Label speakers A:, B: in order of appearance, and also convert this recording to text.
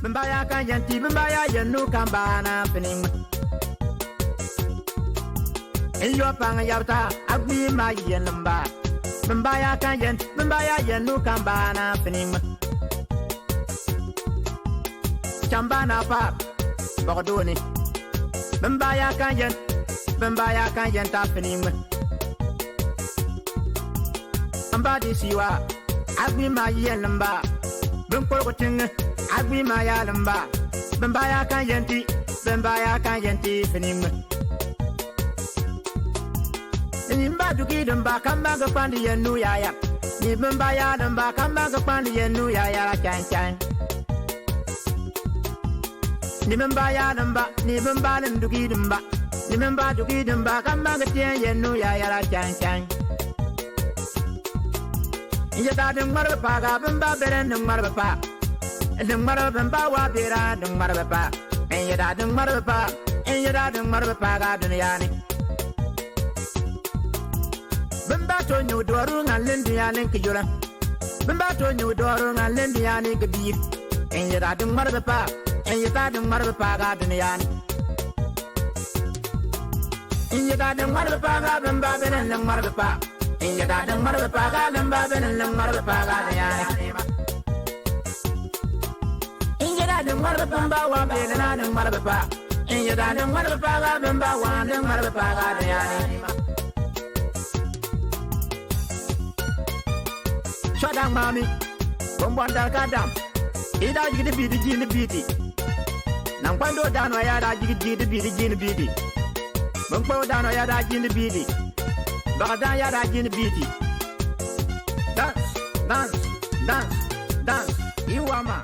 A: Bambaya kan yanti bambaya yanu kan bana pening. Iyo pang yauta agbi ma yenamba. Bambaya kan yanti bambaya yanu kan bana pening. Chambana pa bordoni. Bambaya kan yanta pening. Ambadi siwa agbi ma yenamba. Bangkol ting agbi ma ya lamba. Bambaya kan yanti fening. Nimba duki damba kamba ga pandi yenu ya ya. Ni bambaya damba kamba ga pandi yenu ya ya la chan chan. Ni bambaya damba ni bambala duki damba. Ni bamba duki damba kamba ga tien yenu ya ya la chan chan. Inja da deng marba pa ga bamba beren deng marba pa. Deng marba bamba wa bera deng marba pa. Inja da deng marba pa. Inja da deng marba pa ga dunia ni. Bamba to nyu doru ngalen dunia ni kejura. Bamba to nyu doru ngalen dunia ni kebir. Inja da deng marba pa. Inja da deng marba pa ga dunia ni. Inja da deng marba pa ga bamba beren deng marba pa. Inja da deng marba pa ga bamba beren deng marba pa ga dunia ni. Inja da deng marba bamba wa beren deng marba pa. Inja da deng marba pa ga bamba wa deng marba pa ga dunia ni. Shadang mami, bombardar kadam. Ida jigi bidi jini bidi. Nang pando dano ya da jigi jini bidi. Bangpo dano ya da jini bidi. Bagadan ya da jini bidi. Dance, dance, dance, dance. Iwama.